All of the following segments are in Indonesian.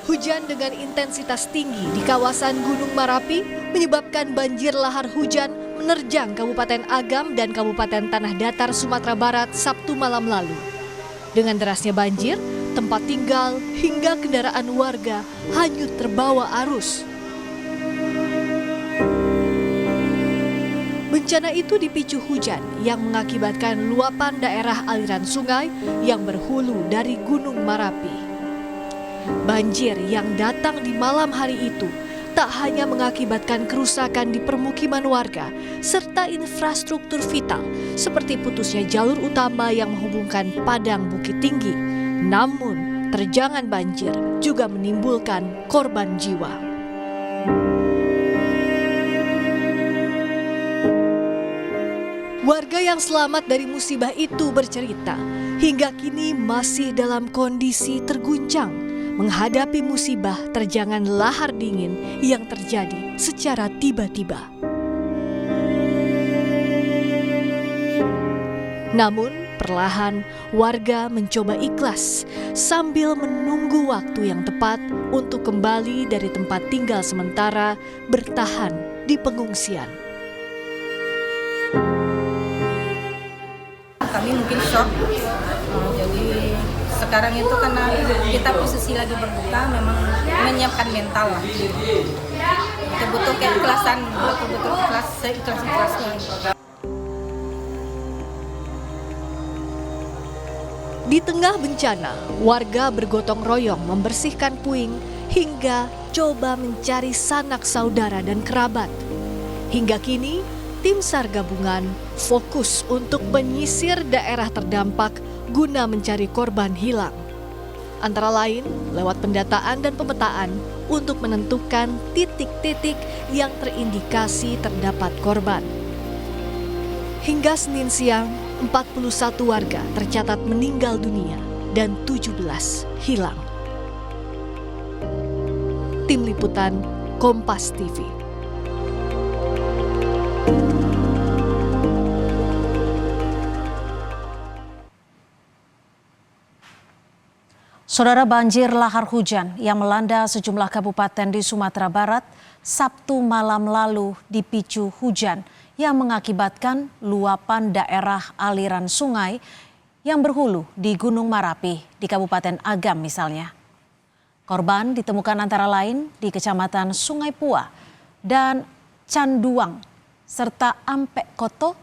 Hujan dengan intensitas tinggi di kawasan Gunung Marapi menyebabkan banjir lahar hujan menerjang Kabupaten Agam dan Kabupaten Tanah Datar, Sumatera Barat Sabtu malam lalu. Dengan derasnya banjir, tempat tinggal hingga kendaraan warga hanyut terbawa arus. Bencana itu dipicu hujan yang mengakibatkan luapan daerah aliran sungai yang berhulu dari Gunung Marapi. Banjir yang datang di malam hari itu tak hanya mengakibatkan kerusakan di permukiman warga serta infrastruktur vital seperti putusnya jalur utama yang menghubungkan Padang Bukit Tinggi, namun terjangan banjir juga menimbulkan korban jiwa. Warga yang selamat dari musibah itu bercerita, hingga kini masih dalam kondisi terguncang menghadapi musibah terjangan lahar dingin yang terjadi secara tiba-tiba. Namun, perlahan warga mencoba ikhlas sambil menunggu waktu yang tepat untuk kembali dari tempat tinggal sementara bertahan di pengungsian. Kami mungkin shock, jadi sekarang itu karena kita posisi lagi berduka, memang menyiapkan mental lah. Betul-betul keikhlasan, betul-betul ikhlas, seikhlas-ikhlasnya. Di tengah bencana, warga bergotong royong membersihkan puing hingga coba mencari sanak saudara dan kerabat. Hingga kini, tim SAR gabungan fokus untuk menyisir daerah terdampak guna mencari korban hilang. Antara lain lewat pendataan dan pemetaan untuk menentukan titik-titik yang terindikasi terdapat korban. Hingga Senin siang, 41 warga tercatat meninggal dunia dan 17 hilang. Tim Liputan Kompas TV. Saudara, banjir lahar hujan yang melanda sejumlah kabupaten di Sumatera Barat Sabtu malam lalu dipicu hujan yang mengakibatkan luapan daerah aliran sungai yang berhulu di Gunung Marapi di Kabupaten Agam misalnya. Korban ditemukan antara lain di Kecamatan Sungai Pua dan Canduang serta Ampek Koto.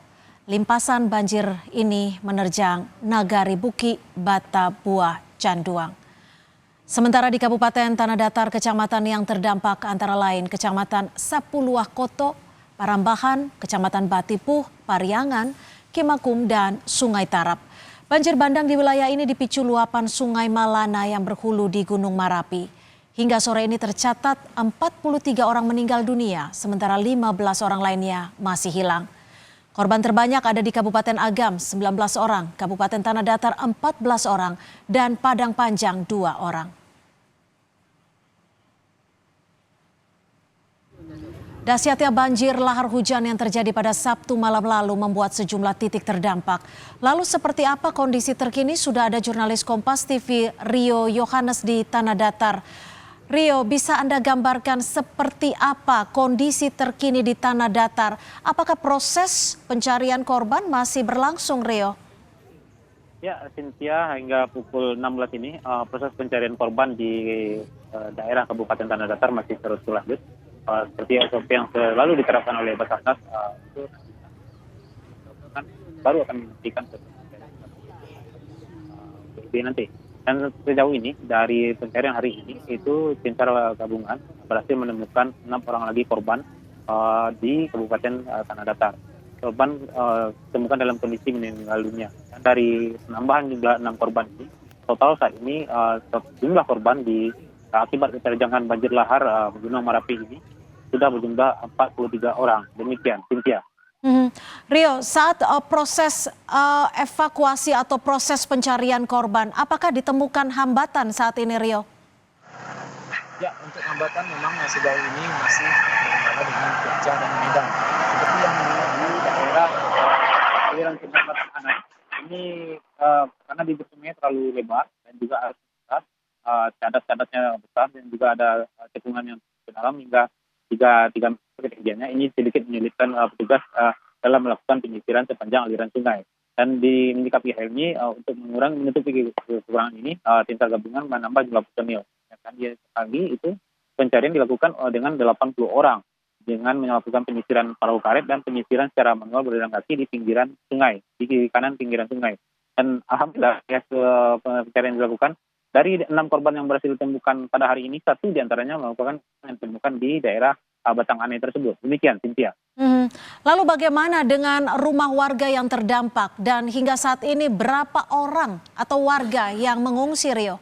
Limpasan banjir ini menerjang Nagari Buki, Bata Buah, Canduang. Sementara di Kabupaten Tanah Datar, kecamatan yang terdampak antara lain Kecamatan Sapuluah Koto, Parambahan, Kecamatan Batipuh, Pariangan, Kimakum, dan Sungai Tarap. Banjir bandang di wilayah ini dipicu luapan Sungai Malana yang berhulu di Gunung Marapi. Hingga sore ini tercatat 43 orang meninggal dunia, sementara 15 orang lainnya masih hilang. Korban terbanyak ada di Kabupaten Agam 19 orang, Kabupaten Tanah Datar 14 orang, dan Padang Panjang 2 orang. Dahsyatnya banjir lahar hujan yang terjadi pada Sabtu malam lalu membuat sejumlah titik terdampak. Lalu seperti apa kondisi terkini? Sudah ada jurnalis Kompas TV Rio Yohanes di Tanah Datar. Rio, bisa Anda gambarkan seperti apa kondisi terkini di Tanah Datar? Apakah proses pencarian korban masih berlangsung, Rio? Ya, Cynthia, hingga pukul 16 ini proses pencarian korban di daerah Kabupaten Tanah Datar masih terus berlanjut. Seperti SOP yang selalu diterapkan oleh Basarnas, itu baru akan memberikan nanti. Dan sejauh ini dari pencarian hari ini itu tim SAR gabungan berhasil menemukan 6 orang lagi korban di Kabupaten Tanah Datar. Korban ditemukan dalam kondisi meninggal dunia. Dan dari penambahan jumlah 6 korban ini, total saat ini jumlah korban di akibat terjangan banjir lahar Gunung Marapi ini sudah berjumlah 43 orang. Demikian, Cynthia. Rio, saat proses evakuasi atau proses pencarian korban, apakah ditemukan hambatan saat ini, Rio? Ya, untuk hambatan memang sejauh ini masih berkendala dengan cuaca dan medan. Seperti yang di daerah aliran sungai Barat Anai, ini karena bibir sungai terlalu lebar dan juga arus deras, cadas-cadasnya besar dan juga ada cekungan yang ke dalam hingga 3 meter ketinggiannya. Ini sedikit menyulitkan petugas dalam melakukan penyisiran sepanjang aliran sungai. Dan menyikapi hal ini untuk menutupi kekurangan ini, tim SAR gabungan menambah jumlah personil. Pagi itu pencarian dilakukan dengan 80 orang dengan melakukan penyisiran perahu karet dan penyisiran secara manual berjalan kaki di pinggiran sungai, di kanan pinggiran sungai. Dan alhamdulillah pencarian dilakukan. Dari 6 korban yang berhasil ditemukan pada hari ini, 1 diantaranya merupakan yang ditemukan di daerah Batang Anai tersebut. Demikian, Cynthia. Lalu bagaimana dengan rumah warga yang terdampak dan hingga saat ini berapa orang atau warga yang mengungsi, Rio?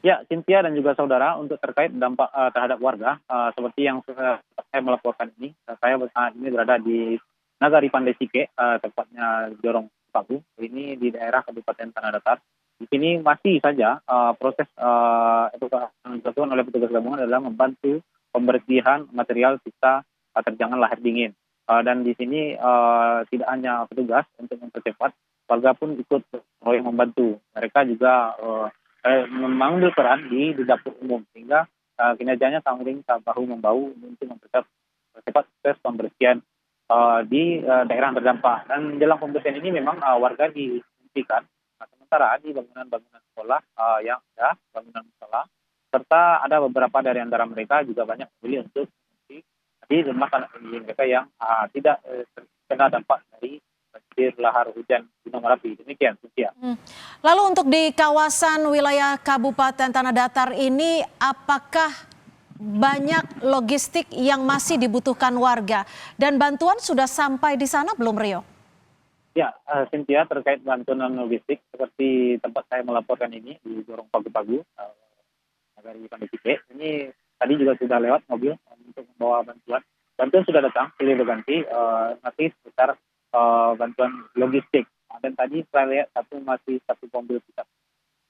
Ya, Cynthia dan juga saudara, untuk terkait dampak terhadap warga, seperti yang saya melaporkan ini, saya saat ini berada di Nagari Pandai Sike, tepatnya Jorong Paku, ini di daerah Kabupaten Tanah Datar. Di sini masih saja proses yang dilakukan oleh petugas gabungan adalah membantu pembersihan material sisa terjangan lahar dingin. Dan di sini tidak hanya petugas untuk mempercepat, warga pun ikut membantu. Mereka juga mengambil peran di dapur umum, sehingga kinerjanya saling bahu-membahu untuk mempercepat proses pembersihan di daerah yang terdampak. Dan dalam pembersihan ini memang warga dihentikan. Sementara di bangunan-bangunan sekolah yang ada, bangunan sekolah, serta ada beberapa dari antara mereka juga banyak memilih untuk di rumah tanah mereka yang tidak terkena dampak dari banjir lahar hujan Gunung Merapi. Demikian, Cynthia. Lalu untuk di kawasan wilayah Kabupaten Tanah Datar ini, apakah banyak logistik yang masih dibutuhkan warga dan bantuan sudah sampai di sana belum, Rio? Ya, Cynthia, terkait bantuan logistik seperti tempat saya melaporkan ini di Jorong Pagu-Pagu, dari Pandai Sike, ini tadi juga sudah lewat mobil untuk membawa bantuan. Bantuan sudah datang, silih berganti, masih sekitar bantuan logistik. Dan tadi saya lihat masih satu mobil pickup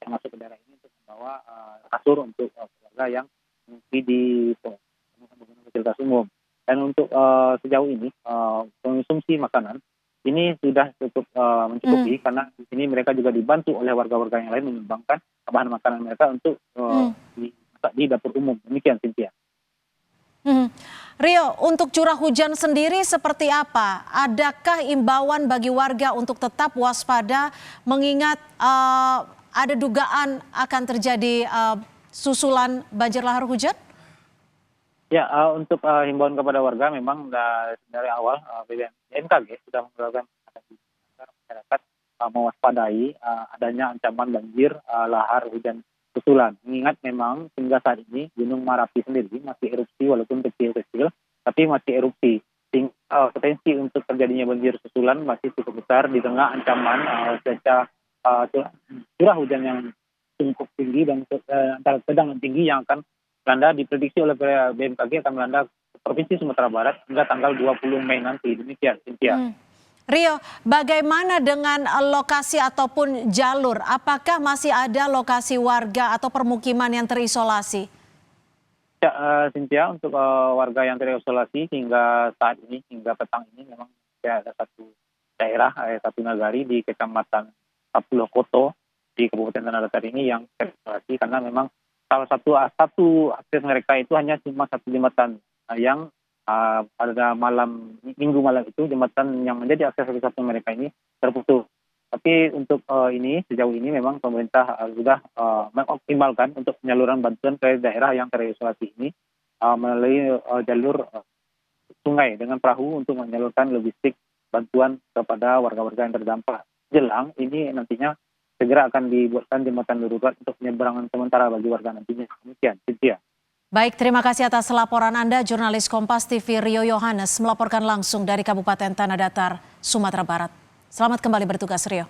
yang masuk ke daerah ini untuk membawa kasur untuk keluarga yang mengungsi di fasilitas umum. Dan untuk sejauh ini konsumsi makanan ini sudah cukup mencukupi karena di sini mereka juga dibantu oleh warga-warga yang lain menyumbangkan bahan makanan mereka untuk di dapur umum. Demikian, Cynthia. Rio, untuk curah hujan sendiri seperti apa? Adakah imbauan bagi warga untuk tetap waspada mengingat ada dugaan akan terjadi susulan banjir lahar hujan? Ya, untuk himbauan kepada warga memang dari awal BMKG sudah mengatakan masyarakat mewaspadai adanya ancaman banjir lahar hujan susulan. Mengingat memang hingga saat ini Gunung Merapi sendiri masih erupsi walaupun kecil-kecil, tapi masih erupsi. Potensi untuk terjadinya banjir susulan masih cukup besar di tengah ancaman curah hujan yang cukup tinggi dan antara sedang dan tinggi yang akan melanda, diprediksi oleh BMKG akan melanda Provinsi Sumatera Barat hingga tanggal 20 Mei nanti. Demikian, Cynthia. Rio, bagaimana dengan lokasi ataupun jalur? Apakah masih ada lokasi warga atau permukiman yang terisolasi? Ya, Cynthia, untuk warga yang terisolasi hingga saat ini, hingga petang ini memang ada satu daerah, satu nagari di Kecamatan Sapulo Koto di Kabupaten Tanah Datar ini yang terisolasi karena memang salah satu akses mereka itu hanya cuma satu jembatan yang pada minggu malam itu jembatan yang menjadi akses satu mereka ini terputus. Tapi untuk sejauh ini memang pemerintah sudah mengoptimalkan untuk penyaluran bantuan ke daerah yang terisolasi ini melalui jalur sungai dengan perahu untuk menyalurkan logistik bantuan kepada warga-warga yang terdampak. Jelang ini nantinya segera akan dibuatkan jembatan darurat untuk penyeberangan sementara bagi warga nantinya. Demikian, Cynthia. Baik, terima kasih atas laporan Anda, jurnalis Kompas TV Rio Yohanes melaporkan langsung dari Kabupaten Tanah Datar, Sumatera Barat. Selamat kembali bertugas, Rio.